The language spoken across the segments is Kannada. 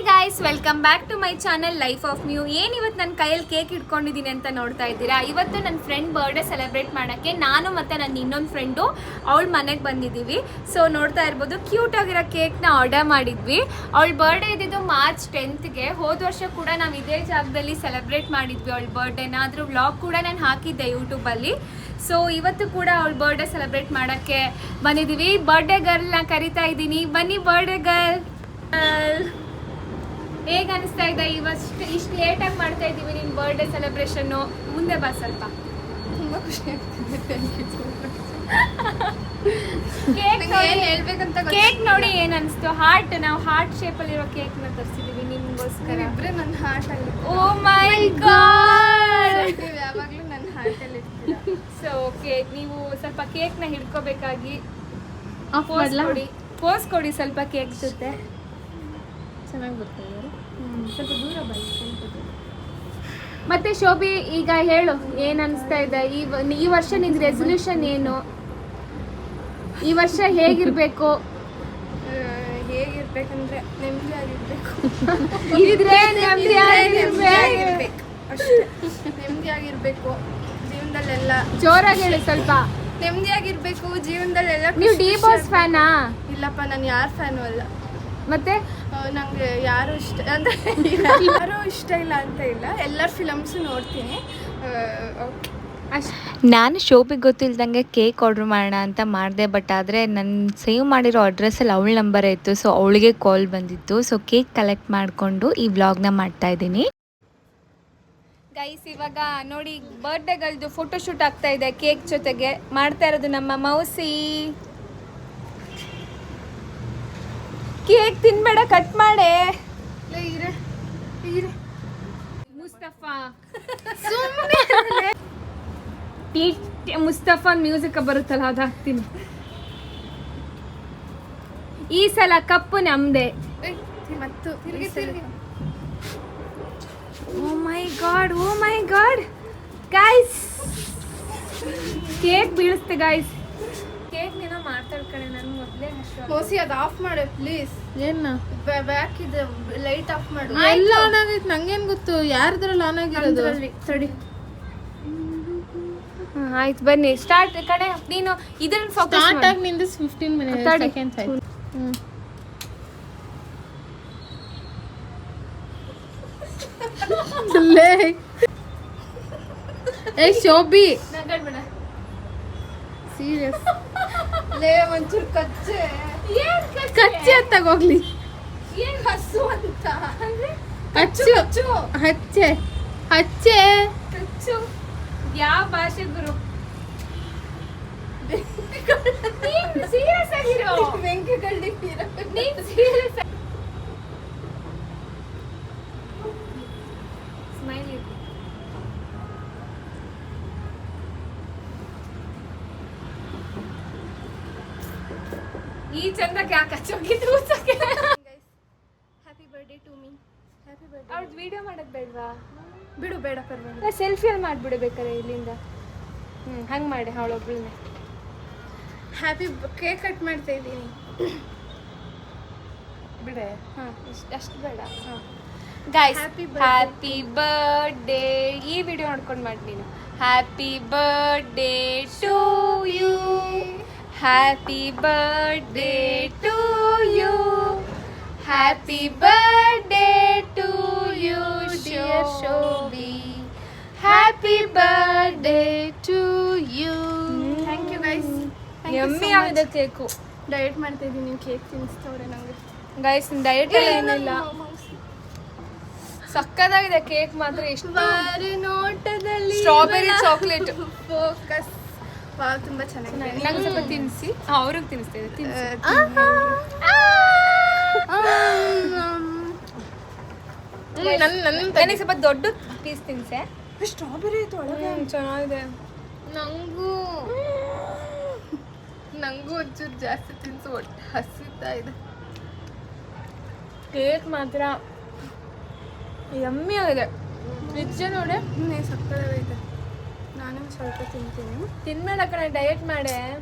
Hi guys, welcome back to my channel life of mu. ಏನು ಇವತ್ತು ನನ್ನ ಕೈಯಲ್ಲಿ ಕೇಕ್ ಇಟ್ಕೊಂಡಿದ್ದೀನಿ ಅಂತ ನೋಡ್ತಾ ಇದ್ದೀರಾ. ಇವತ್ತು ನನ್ನ ಫ್ರೆಂಡ್ ಬರ್ಡೇ ಸೆಲೆಬ್ರೇಟ್ ಮಾಡೋಕ್ಕೆ ನಾನು ಮತ್ತು ನನ್ನ ಇನ್ನೊಂದು ಫ್ರೆಂಡು ಅವಳ ಮನೆಗೆ ಬಂದಿದ್ದೀವಿ. ಸೊ ನೋಡ್ತಾ ಇರ್ಬೋದು, ಕ್ಯೂಟ್ ಆಗಿರೋ ಕೇಕ್ನ ಆರ್ಡರ್ ಮಾಡಿದ್ವಿ. ಅವಳ ಬರ್ಡೇ ಇದ್ದಿದ್ದು ಮಾರ್ಚ್ 10ಗೆ. ಹೋದ ವರ್ಷ ಕೂಡ ನಾವು ಇದೇ ಜಾಗದಲ್ಲಿ ಸೆಲೆಬ್ರೇಟ್ ಮಾಡಿದ್ವಿ ಅವಳ ಬರ್ಡೇನ. ಅದ್ರ ವ್ಲಾಗ್ ಕೂಡ ನಾನು ಹಾಕಿದ್ದೆ ಯೂಟ್ಯೂಬಲ್ಲಿ. ಸೊ ಇವತ್ತು ಕೂಡ ಅವಳ ಬರ್ಡೇ ಸೆಲೆಬ್ರೇಟ್ ಮಾಡೋಕ್ಕೆ ಬಂದಿದ್ದೀವಿ. ಬರ್ಡೇ ಗರ್ಲ್ನ ಕರಿತಾ ಇದ್ದೀನಿ, ಬನ್ನಿ ಬರ್ಡೇ ಗರ್ಲ್. ಹೇಗೆ ಅನಿಸ್ತಾ ಇದೆ ಇಷ್ಟು ಲೇಟಾಗಿ ಮಾಡ್ತಾ ಇದ್ದೀವಿ ನಿನ್ನ ಬರ್ಡೇ ಸೆಲೆಬ್ರೇಷನ್ನು? ಮುಂದೆ ಬಾ ಸ್ವಲ್ಪ. ತುಂಬ ಖುಷಿ ಆಗ್ತಿದೆ. Thank you so much. Cake ನೋಡಿ ಏನು ಅನಿಸ್ತು? ನಾವು ಹಾರ್ಟ್ ಶೇಪಲ್ಲಿರೋ ಕೇಕ್ನ ತರಿಸಿದ್ದೀವಿ ನಿಮಗೋಸ್ಕರ. ಇಬ್ಬರೇ ನನ್ನ ಹಾರ್ಟಲ್ಲಿ. ಓ ಮೈ ಗಾಡ್, ನೀವು ಯಾವಾಗಲೂ ನನ್ನ ಹಾರ್ಟಲ್ಲಿ ಇರ್ತೀರ. ಸೊ ಕೇಕ್ ನೀವು ಸ್ವಲ್ಪ ಕೇಕ್ನ ಹಿಡ್ಕೋಬೇಕಾಗಿ ಪೋಸ್ ಕೊಡಿ ಸ್ವಲ್ಪ ಕೇಕ್ ಜೊತೆ. ಚೆನ್ನಾಗಿ ಬರ್ತಾ ಇದ್ದಾರೆ. ಸ್ವಲ್ಪ ದೂರ ಬನ್ನಿ. ಮತ್ತೆ ಶೋಭಿ, ಈಗ ಹೇಳು, ಏನು ಅನಿಸ್ತಾ ಇದೆ? ಈ ವರ್ಷ ನಿನ್ನ ರೆಸೊಲ್ಯೂಷನ್ ಏನು? ಈ ವರ್ಷ ಹೇಗಿರ್ಬೇಕು? ಹೇಗಿರ್ಬೇಕಂದ್ರೆ ನೆಮ್ಮದಿಯಾಗಿರ್ಬೇಕು. ನೆಮ್ಮದಿಯಾಗಿರ್ಬೇಕು ಅಷ್ಟೇ. ನೆಮ್ಮದಿಯಾಗಿರ್ಬೇಕು ಜೀವನದಲ್ಲೆಲ್ಲ. ಜೋರಾಗಿ ಹೇಳಿ ಸ್ವಲ್ಪ. ನೆಮ್ಮದಿಯಾಗಿರ್ಬೇಕು ಜೀವನದಲ್ಲೆಲ್ಲ. ನೀವು ಡಿ ಬಾಸ್ ಫ್ಯಾನಾ? ಇಲ್ಲಪ್ಪ, ನಾನು ಯಾರ ಫ್ಯಾನು ಅಲ್ಲ. ಮತ್ತೆ ನಂಗೆ ಯಾರು ಇಷ್ಟ ಅಂದರೆ ಯಾರೂ ಇಷ್ಟ ಇಲ್ಲ ಅಂತ ಇಲ್ಲ, ಎಲ್ಲರ ಫಿಲಮ್ಸು ನೋಡ್ತೀನಿ. ನಾನು ಶೋಭಿಗೆ ಗೊತ್ತಿಲ್ದಂಗೆ ಕೇಕ್ ಆರ್ಡ್ರ್ ಮಾಡೋಣ ಅಂತ ಮಾಡಿದೆ. ಬಟ್ ಆದರೆ ನನ್ನ ಸೇವ್ ಮಾಡಿರೋ ಅಡ್ರೆಸ್ಸಲ್ಲಿ ಅವಳ ನಂಬರೇ ಇತ್ತು. ಸೊ ಅವಳಿಗೆ ಕಾಲ್ ಬಂದಿತ್ತು. ಸೊ ಕೇಕ್ ಕಲೆಕ್ಟ್ ಮಾಡಿಕೊಂಡು ಈ ವ್ಲಾಗ್ನ ಮಾಡ್ತಾಯಿದ್ದೀನಿ. ಗೈಸ್, ಇವಾಗ ನೋಡಿ, ಬರ್ಡೇಗಳದ್ದು ಫೋಟೋಶೂಟ್ ಆಗ್ತಾ ಇದೆ ಕೇಕ್ ಜೊತೆಗೆ. ಮಾಡ್ತಾ ಇರೋದು ನಮ್ಮ ಮೌಸಿ. ಕೇಕ್ ತಿನ್ಬೇಡ, ಕಟ್ ಮಾಡೆ. ಮುಸ್ತಫಾ ಮುಸ್ತಫಾನ್ ಮ್ಯೂಸಿಕ್ ಬರುತ್ತಲ್ಲ, ಅದು ಹಾಕ್ತೀನಿ. ಈ ಸಲ ಕಪ್ಪು ನಮ್ದೆ. ಮತ್ತು oh my god guys, cake ಬೀಳಿಸ್ತೆ ಗೈಸ್. ಕೇಕ್ ನೀನೋ ಮಾಡ್ತಾಳೆ ಕಣೆ, ನಾನು ಮೊದಲೇ ಮೋಸಿ ಅದು ಆಫ್ ಮಾಡು ಪ್ಲೀಸ್. ಏನ ಬ್ಯಾಕ್ ಇದೆ, ಲೈಟ್ ಆಫ್ ಮಾಡು. ಎಲ್ಲ ಆನ್ ಆಗೈತೆ, ನಂಗೇನ್ ಗೊತ್ತು ಯಾರ್ದ್ರಲ್ಲಿ ಆನ್ ಆಗಿರೋದು? ತಡಿ. ಆಯ್ತು ಬನ್ನಿ, ಸ್ಟಾರ್ಟ್. ಕಣೆ ನೀನು ಇದನ್ನ ಫೋಕಸ್ ಸ್ಟಾರ್ಟ್ ಆಗಿ ನಿಂದು 15 ಸೆಕೆಂಡ್ಸ್ ಆಯ್ತು. ಏ ಶೋಭಿ, ನಗಡ್ಬೇಡ ಸೀರಿಯಸ್. ಲೇ ಒಂಚೂರು ಕಚ್ಚೆ. ಕಚ್ಚಿ ಹತ್ತಾಗೋಗ್ಲಿ. ಏನ್ ಹಸು ಅಂತ ಅಂದ್ರೆ ಹಚ್ಚು ಕಚ್ಚು ಹಚ್ಚೆ ಹಚ್ಚೆ. ಕಚ್ಚು. ಯಾವ ಭಾಷೆ ಗುರು? ಸೀರಿಯಸ್ ಆಗಿರೋ. ಬೆಂಕಿ ಕಳ್ಳಿ ನೀನ್ ಸೀರಿಯಸ್ ಸ್ಮೈಲ್ ಇರು. ಈ ಚಂದಕ್ಕೆ ಯಾಕೆ ಹಚ್ಚೋಗಿದ್ದು? Happy birthday to me. Happy birthday. ಅವ್ರದ್ದು ವಿಡಿಯೋ ಮಾಡೋದು ಬೇಡವಾ? ಬಿಡು, ಬೇಡ ಪರವಾಗಿಲ್ಲ. ಸೆಲ್ಫಿಯಲ್ಲಿ ಮಾಡಿಬಿಡ್ಬೇಕಾರೆ ಇಲ್ಲಿಂದ. ಹಂಗೆ ಮಾಡಿ ಅವಳೊಬ್ಳನ್ನೇ. ಹ್ಯಾಪಿ ಕೇಕ್ ಕಟ್ ಮಾಡ್ತಾ ಇದ್ದೀನಿ. ಬಿಡೆ. ಹಾಂ, ಅಷ್ಟು ಬೇಡ. ಹಾಂ ಗೈಸ್, ಹ್ಯಾಪಿ ಬರ್ಡೇ. ಈ ವಿಡಿಯೋ ನೋಡ್ಕೊಂಡು ಮಾಡಿ ನೀನು. Happy birthday to you, happy birthday to you, happy birthday to you dear Shobhi, happy birthday to you. Thank you guys. Yummy ಆಗಿದೆ ಕೇಕು. ಡಯಟ್ ಮಾಡ್ತಾ ಇದ್ದೀನಿ, ಕೇಕ್ ತಿನ್ನಿಸ್ತವ್ರೆ ನಂಗೆ. ಗೈಸ್, ಡಯಟ್ ಏನಿಲ್ಲ, ಸಕ್ಕದಾಗಿದೆ ಕೇಕ್ ಮಾತ್ರ. ಎಷ್ಟು ಬಾರಿ ನೋಟದಲ್ಲಿ ಸ್ಟ್ರಾಬೆರಿ ಚಾಕ್ಲೇಟ್ ಫೋಕಸ್. ವಾವ್, ತುಂಬಾ ಚೆನ್ನಾಗಿದೆ. ನಂಗೆ ಸ್ವಲ್ಪ ತಿನ್ನಿಸಿ. ಅವ್ರಿಗೆ ತಿನ್ನಿಸ್ತಾ ಇದೆ, ತಿನ್ನಿಸಿ. ನನಗೆ ಸ್ವಲ್ಪ ದೊಡ್ಡ ಪೀಸ್ ತಿನ್ಸೆ. ಸ್ಟ್ರಾಬೆರಿ ಐತೆ ಒಳಗೆ. ಚೆನ್ನಾಗಿದೆ. ನಂಗೂ ಒಂಚೂರು ಜಾಸ್ತಿ ತಿನ್ಸು, ಹೊಟ್ಟೆ ಹಸಿತಾ ಇದೆ. ಕೇಕ್ ಮಾತ್ರ ಯಮ್ಮಿ ಆಗಿದೆ ನಿಜ. ನೋಡಿ, ಸಕ್ಕತ್ತಾಗೈತೆ. ನಾನು ಸ್ವಲ್ಪ ತಿಂತೀನಿ. ತಿನ್ಬೇಡ ಕಣೆ, ಡಯಟ್ ಮಾಡೆ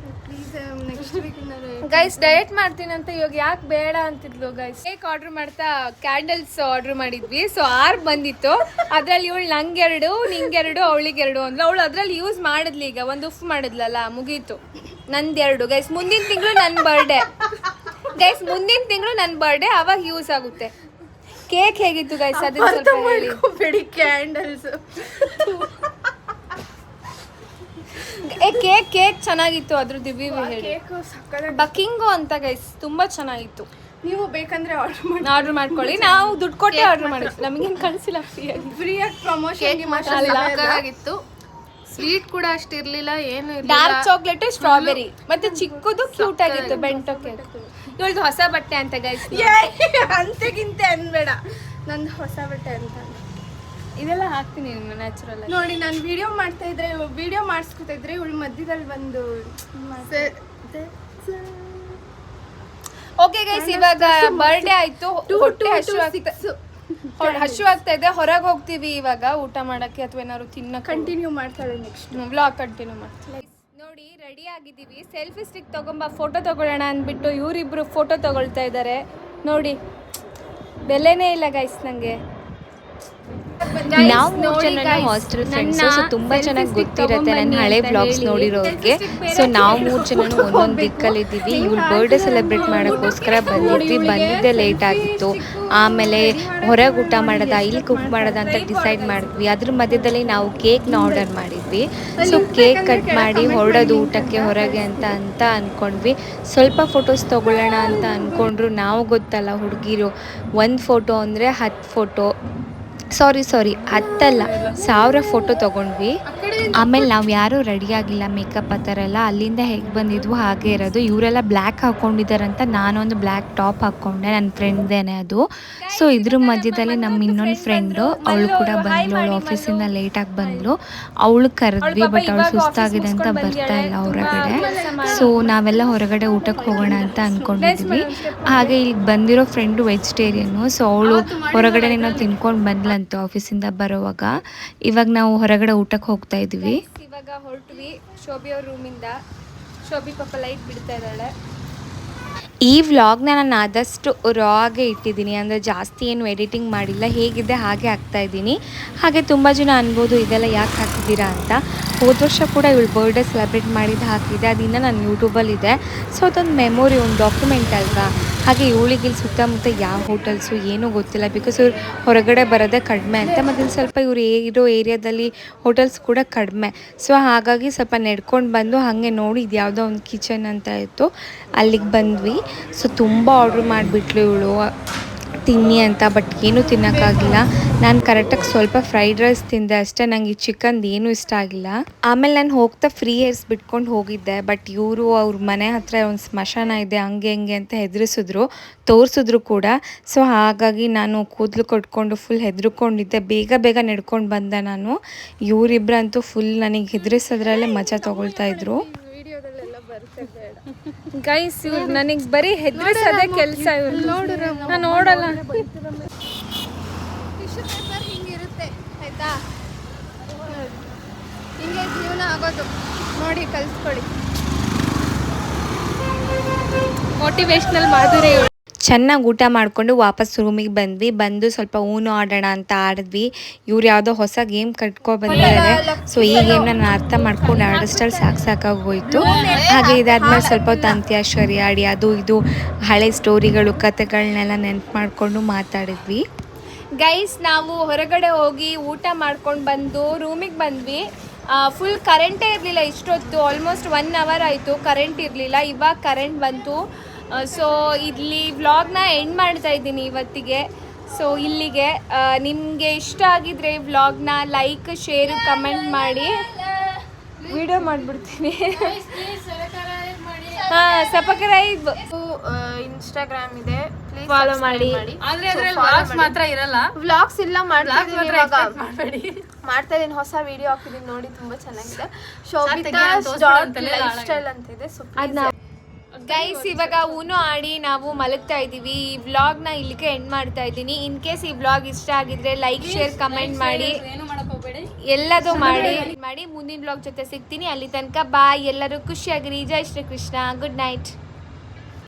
ಪ್ಲೀಸ್ ನೆಕ್ಸ್ಟ್ ವೀಕಿಂದ ಗೈಸ್. ಡಯಟ್ ಮಾಡ್ತೀನಿ ಅಂತ ಇವಾಗ ಯಾಕೆ ಬೇಡ ಅಂತಿದ್ಲು ಗೈಸ್. ಕೇಕ್ ಆರ್ಡರ್ ಮಾಡ್ತಾ ಕ್ಯಾಂಡಲ್ಸ್ ಆರ್ಡರ್ ಮಾಡಿದ್ವಿ. ಸೊ 6 ಬಂದಿತ್ತು. ಅದ್ರಲ್ಲಿ ಇವಳು ನಂಗೆರಡು, ನಿಂಗೆರಡು, ಅವಳಿಗೆರಡು ಅಂದ್ಲು. ಅವಳು ಅದ್ರಲ್ಲಿ ಯೂಸ್ ಮಾಡಿದ್ಲಿ. ಈಗ ಒಂದು ಉಫ್ ಮಾಡಿದ್ಲಲ್ಲ, ಮುಗೀತು. ನಂದೆರಡು ಗೈಸ್. ಮುಂದಿನ ತಿಂಗಳು ನನ್ನ ಬರ್ಡೇ ಗೈಸ್. ಮುಂದಿನ ತಿಂಗಳು ನನ್ನ ಬರ್ಡೇ, ಅವಾಗ ಯೂಸ್ ಆಗುತ್ತೆ. ಕೇಕ್ ಹೇಗಿತ್ತು ಗೈಸ್? ಅದನ್ನ ಸ್ವಲ್ಪ ಹೇಳಿ. ಬಿಡಿ ಕ್ಯಾಂಡಲ್ಸ್. ಕೇಕ್ ಚೆನ್ನಾಗಿತ್ತು. ಅದ್ರದ್ದು ರಿವ್ಯೂ ಹೇಳಿ. ಕೇಕ್ ಸಕ್ಕತ್ತಾಗಿ. ಬಕಿಂಗೋ ಅಂತ ಗೈಸ್, ತುಂಬಾ ಚೆನ್ನಾಗಿತ್ತು. ನೀವು ಬೇಕಂದ್ರೆ ಆರ್ಡರ್ ಮಾಡ್ಕೊಳ್ಳಿ. ನಾವು ದುಡ್ಡು ಕೊಟ್ಟೆ ಆರ್ಡರ್ ಮಾಡಿದ್ವಿ, ನಮಗೇನು ಕಳಿಸಿಲ್ಲ ಫ್ರೀಯಾಗಿ ಪ್ರಮೋಷನ್ ಆಗಿತ್ತು. ಸ್ವೀಟ್ ಕೂಡ ಅಷ್ಟಿರ್ಲಿಲ್ಲ, ಏನು ಡಾರ್ಕ್ ಚಾಕ್ಲೇಟ್, ಸ್ಟ್ರಾಬೆರಿ ಮತ್ತೆ ಚಿಕ್ಕದು ಕ್ಯೂಟ್ ಆಗಿತ್ತು ಬೆಂಟೋ ಕೇಕ್. ಇವಳ್ದು ಹೊಸ ಬಟ್ಟೆ ಅಂತ ಗೈಸ್. ಅಂತೆಗಿಂತೆ ಅನ್ಬೇಡ, ನಂದು ಹೊಸ ಬಟ್ಟೆ ಅಂತ. ಇದೆಲ್ಲ ಹಾಕ್ತೀನಿ ನ್ಯಾಚುರಲ್ ಆಗಿ. ನೋಡಿ ನಾನು ವಿಡಿಯೋ ಮಾಡಿಸ್ಕೊತಾ ಇದ್ರೆ ಇವಳು ಮಧ್ಯದಲ್ಲಿ ಬಂದು ಓಕೆ ಗೈಸ್, ಇವಾಗ ಬರ್ಡೇ ಆಯ್ತು. ಹೊಟ್ಟೆ ಹಶು ಆಗ್ತಾ ಇದೆ. ಹೊರಗೆ ಹೋಗ್ತೀವಿ ಇವಾಗ ಊಟ ಮಾಡಕ್ಕೆ ಅಥವಾ ಏನಾದ್ರು ತಿನ್ನಕ್ಕೆ. ಕಂಟಿನ್ಯೂ ಮಾಡ್ತಾಳೆ ನೆಕ್ಸ್ಟ್ ವ್ಲಾಗ್ ಕಂಟಿನ್ಯೂ ಮಾಡ್ತೀವಿ. ನೋಡಿ ರೆಡಿ ಆಗಿದ್ದೀವಿ. ಸೆಲ್ಫಿ ಸ್ಟಿಕ್ ತಗೊಂಬ, ಫೋಟೋ ತಗೊಳ್ಳೋಣ ಅಂದ್ಬಿಟ್ಟು ಇವರಿಬ್ರು ಫೋಟೋ ತಗೊಳ್ತಾ ಇದ್ದಾರೆ. ನೋಡಿ, ಬೆಲೆನೇ ಇಲ್ಲ ಗೈಸ್ ನಂಗೆ. ನಾವು 3 ಜನ ಹಾಸ್ಟೆಲ್ ಫ್ರೆಂಡ್ಸ್. ಸೊ ತುಂಬಾ ಚೆನ್ನಾಗಿ ಗೊತ್ತಿರುತ್ತೆ ನನ್ನ ಹಳೆ ಬ್ಲಾಗ್ಸ್ ನೋಡಿರೋರಿಗೆ. ಸೊ ನಾವು 3 ಜನ ಒಂದೊಂದು ದಿಕ್ಕಲ್ಲಿದ್ದೀವಿ. ಇವಳು ಬರ್ಡೇ ಸೆಲೆಬ್ರೇಟ್ ಮಾಡೋಕ್ಕೋಸ್ಕರ ಬಂದಿದ್ದೆ ಲೇಟ್ ಆಗಿತ್ತು. ಆಮೇಲೆ ಹೊರಗೆ ಊಟ ಮಾಡೋದ, ಇಲ್ಲಿ ಕುಕ್ ಮಾಡೋದ ಅಂತ ಡಿಸೈಡ್ ಮಾಡಿದ್ವಿ. ಅದ್ರ ಮಧ್ಯದಲ್ಲಿ ನಾವು ಕೇಕ್ನ ಆರ್ಡರ್ ಮಾಡಿದ್ವಿ. ಸೊ ಕೇಕ್ ಕಟ್ ಮಾಡಿ ಹೊರಡೋದು ಊಟಕ್ಕೆ ಹೊರಗೆ ಅಂತ ಅಂದ್ಕೊಂಡ್ವಿ. ಸ್ವಲ್ಪ ಫೋಟೋಸ್ ತೊಗೊಳ್ಳೋಣ ಅಂತ ಅಂದ್ಕೊಂಡ್ರು. ನಾವು ಗೊತ್ತಲ್ಲ ಹುಡುಗಿರು, 1 ಫೋಟೋ ಅಂದರೆ 10 ಫೋಟೋ, ಸಾರಿ 10 ಅಲ್ಲ 1000 ಫೋಟೋ ತೊಗೊಂಡ್ವಿ. ಆಮೇಲೆ ನಾವು ಯಾರೂ ರೆಡಿ ಆಗಿಲ್ಲ, ಮೇಕಪ್ ಆ ಥರ ಎಲ್ಲ. ಅಲ್ಲಿಂದ ಹೇಗೆ ಬಂದಿದ್ವು ಹಾಗೆ ಇರೋದು. ಇವರೆಲ್ಲ ಬ್ಲ್ಯಾಕ್ ಹಾಕ್ಕೊಂಡಿದ್ದಾರಂತ ನಾನೊಂದು ಬ್ಲ್ಯಾಕ್ ಟಾಪ್ ಹಾಕ್ಕೊಂಡೆ, ನನ್ನ ಫ್ರೆಂಡ್ದೇನೆ ಅದು. ಸೊ ಇದ್ರ ಮಧ್ಯದಲ್ಲಿ ನಮ್ಮ ಇನ್ನೊಂದು ಫ್ರೆಂಡು, ಅವಳು ಕೂಡ ಬಂದ್ಲು. ಅವಳು ಆಫೀಸಿಂದ ಲೇಟಾಗಿ ಬಂದ್ಲು. ಅವಳು ಕರೆದ್ವಿ, ಬಟ್ ಅವಳು ಸುಸ್ತಾಗಿದೆ ಅಂತ ಬರ್ತಾ ಇಲ್ಲ ಹೊರಗಡೆ. ಸೊ ನಾವೆಲ್ಲ ಹೊರಗಡೆ ಊಟಕ್ಕೆ ಹೋಗೋಣ ಅಂತ ಅಂದ್ಕೊಂಡಿದ್ವಿ. ಹಾಗೆ ಇಲ್ಲಿ ಬಂದಿರೋ ಫ್ರೆಂಡು ವೆಜಿಟೇರಿಯನ್ನು. ಸೊ ಅವಳು ಹೊರಗಡೆ ಏನೋ ತಿನ್ಕೊಂಡು ಬಂದ್ಲಂತ ಆಫೀಸಿಂದ ಬರೋವಾಗ. ಇವಾಗ ನಾವು ಹೊರಗಡೆ ಊಟಕ್ಕೆ ಹೋಗ್ತಾ ಇದ್ವಿ. ಇವಾಗ ಹೊರಟ್ವಿ ಶೋಭಿ ಅವ್ರ ರೂಮಿಂದ. ಶೋಭಿ ಪಾಪ ಲೈಟ್ ಬಿಡ್ತಾ ಇದ್ದಾಳೆ. ಈ ವ್ಲಾಗ್ನ ನಾನು ಆದಷ್ಟು ರಾ ಆಗೇ ಇಟ್ಟಿದ್ದೀನಿ, ಅಂದರೆ ಜಾಸ್ತಿ ಏನು ಎಡಿಟಿಂಗ್ ಮಾಡಿಲ್ಲ. ಹೇಗಿದೆ ಹಾಗೆ ಹಾಕ್ತಾ ಇದ್ದೀನಿ. ಹಾಗೆ ತುಂಬ ಜನ ಅನ್ಬೋದು ಇದೆಲ್ಲ ಯಾಕೆ ಹಾಕಿದ್ದೀರಾ ಅಂತ. ಹೋದ ವರ್ಷ ಕೂಡ ಇವಳು ಬರ್ಡೇ ಸೆಲೆಬ್ರೇಟ್ ಮಾಡಿದ್ದು ಹಾಕಿದೆ, ಅದಿನ್ನ ನನ್ನ ಯೂಟ್ಯೂಬಲ್ಲಿದೆ. ಸೊ ಅದೊಂದು ಮೆಮೊರಿ, ಒಂದು ಡಾಕ್ಯುಮೆಂಟ್ ಅಲ್ವಾ. ಹಾಗೆ ಇವಳಿಗೆ ಇಲ್ಲಿ ಸುತ್ತಮುತ್ತ ಯಾವ ಹೋಟೆಲ್ಸು ಏನೂ ಗೊತ್ತಿಲ್ಲ, ಬಿಕಾಸ್ ಇವ್ರು ಹೊರಗಡೆ ಬರೋದೇ ಕಡಿಮೆ ಅಂತ. ಮತ್ತು ಸ್ವಲ್ಪ ಇವ್ರು ಇರೋ ಏರಿಯಾದಲ್ಲಿ ಹೋಟೆಲ್ಸ್ ಕೂಡ ಕಡಿಮೆ. ಸೊ ಹಾಗಾಗಿ ಸ್ವಲ್ಪ ನಡ್ಕೊಂಡು ಬಂದು ಹಾಗೆ ನೋಡಿ ಇದು ಯಾವುದೋ ಒಂದು ಕಿಚನ್ ಅಂತ ಇತ್ತು, ಅಲ್ಲಿಗೆ ಬಂದ್ವಿ. ಸೊ ತುಂಬ ಆರ್ಡ್ರ್ ಮಾಡಿಬಿಟ್ಲು ಇವಳು ತಿನ್ನಿ ಅಂತ, ಬಟ್ ಏನೂ ತಿನ್ನೋಕ್ಕಾಗಿಲ್ಲ. ನಾನು ಕರೆಕ್ಟಾಗಿ ಸ್ವಲ್ಪ ಫ್ರೈಡ್ ರೈಸ್ ತಿಂದೆ ಅಷ್ಟೇ. ನನಗೆ ಈ ಚಿಕನ್ದು ಏನೂ ಇಷ್ಟ ಆಗಿಲ್ಲ. ಆಮೇಲೆ ನಾನು ಹೋಗ್ತಾ ಫ್ರೀ ಹೇರ್ಸ್ ಬಿಟ್ಕೊಂಡು ಹೋಗಿದ್ದೆ, ಬಟ್ ಇವರು ಅವ್ರ ಮನೆ ಹತ್ರ ಒಂದು ಸ್ಮಶಾನ ಇದೆ ಹಂಗೆ ಹಿಂಗೆ ಅಂತ ಹೆದರಿಸಿದ್ರು, ತೋರಿಸಿದ್ರು ಕೂಡ. ಸೊ ಹಾಗಾಗಿ ನಾನು ಕೂದಲು ಕಟ್ಕೊಂಡು ಫುಲ್ ಹೆದರ್ಕೊಂಡಿದ್ದೆ. ಬೇಗ ನಡ್ಕೊಂಡು ಬಂದೆ ನಾನು. ಇವರಿಬ್ಬರಂತೂ ಫುಲ್ ನನಗೆ ಹೆದರಿಸೋದ್ರಲ್ಲೇ ಮಜಾ ತೊಗೊಳ್ತಾ ಇದ್ರು. ಗೈಸ್ ಇವ್ರು ನನಗೆ ಬರೀ ಹೆದರಿಸೋದೇ ಕೆಲಸ. ಇವ್ರು ನಾನು ನೋಡಲ್ಲ. ಟಿಶ್ಯೂ ಪೇಪರ್ ಹಿಂಗಿರುತ್ತೆ ಆಯ್ತಾ, ಹಿಂಗೆ ಜೀವನ ಆಗೋದು. ನೋಡಿ ಕಲಿಸ್ಕೊಳ್ಳಿ. ಮೋಟಿವೇಶ್ನಲ್ ಮಾಧುರಿ. ಚೆನ್ನಾಗಿ ಊಟ ಮಾಡಿಕೊಂಡು ವಾಪಸ್ ರೂಮಿಗೆ ಬಂದು ಸ್ವಲ್ಪ ಊನು ಆಡೋಣ ಅಂತ ಆಡಿದ್ವಿ. ಇವ್ರು ಯಾವುದೋ ಹೊಸ ಗೇಮ್ ಕಟ್ಕೊಂಡು ಬಂದಿದ್ದಾರೆ. ಸೊ ಈ ಗೇಮ್ನ ನಾನು ಅರ್ಥ ಮಾಡ್ಕೊಂಡು ಆಡೋಷ್ಟಲ್ಲಿ ಸಾಕಾಗೋಯ್ತು. ಹಾಗೆ ಇದಾದ್ಮೇಲೆ ಸ್ವಲ್ಪ ಹೊತ್ತು ಅಂತ್ಯಾಕ್ಷರಿ ಆಡಿ ಅದು ಇದು ಹಳೆ ಸ್ಟೋರಿಗಳು ಕತೆಗಳನ್ನೆಲ್ಲ ನೆನ್ಪು ಮಾಡಿಕೊಂಡು ಮಾತಾಡಿದ್ವಿ. ಗೈಸ್ ನಾವು ಹೊರಗಡೆ ಹೋಗಿ ಊಟ ಮಾಡ್ಕೊಂಡು ಬಂದು ರೂಮಿಗೆ ಬಂದ್ವಿ. ಫುಲ್ ಕರೆಂಟೇ ಇರಲಿಲ್ಲ ಇಷ್ಟೊತ್ತು. ಆಲ್ಮೋಸ್ಟ್ 1 ಅವರ್ ಆಯಿತು ಕರೆಂಟ್ ಇರಲಿಲ್ಲ. ಇವಾಗ ಕರೆಂಟ್ ಬಂತು. ಸೊ ಇಲ್ಲಿ ವ್ಲಾಗ್ನ ಎಂಡ್ ಮಾಡ್ತಾ ಇದ್ದೀನಿ ಇವತ್ತಿಗೆ. ಸೊ ಇಲ್ಲಿಗೆ ನಿಮಗೆ ಇಷ್ಟ ಆಗಿದ್ರೆ ವ್ಲಾಗ್ನ ಲೈಕ್, ಶೇರ್, ಕಮೆಂಟ್ ಮಾಡಿ. ವಿಡಿಯೋ ಮಾಡಿಬಿಡ್ತೀನಿ. ಸಬ್ಸ್ಕ್ರೈಬ್, ಇನ್ಸ್ಟಾಗ್ರಾಮ್ ಇದೆ, ಫಾಲೋ ಮಾಡಿ. ಮಾತ್ರ ಇರಲ್ಲ, ವ್ಲಾಗ್ಸ್ ಇಲ್ಲ ಮಾಡ್ತಾ ಇದೀನಿ. ಹೊಸ ವಿಡಿಯೋ ಹಾಕಿದೀನಿ ನೋಡಿ, ತುಂಬಾ ಚೆನ್ನಾಗಿದೆ. ಶೋಭಿತಾ ಲೈಫ್ ಸ್ಟೈಲ್ ಅಂತ ಇದೆ. ಗೈಸ್ ಇವಾಗ ಊನು ಆಡಿ ನಾವು ಮಲಗ್ತಾ ಇದ್ದೀವಿ. ಈ ವ್ಲಾಗ್ನ ಇಲ್ಲಿಗೆ ಎಂಡ್ ಮಾಡ್ತಾ ಇದ್ದೀನಿ. ಇನ್ ಕೇಸ್ ಈ ವ್ಲಾಗ್ ಇಷ್ಟ ಆಗಿದ್ರೆ ಲೈಕ್, ಶೇರ್, ಕಮೆಂಟ್ ಮಾಡಿ. ಎಲ್ಲದೂ ಮಾಡಿ ಮುಂದಿನ ಬ್ಲಾಗ್ ಜೊತೆ ಸಿಗ್ತೀನಿ. ಅಲ್ಲಿ ತನಕ ಬಾಯ್. ಎಲ್ಲರೂ ಖುಷಿಯಾಗಿರಿ. ಜೈ ಶ್ರೀ ಕೃಷ್ಣ. Good night.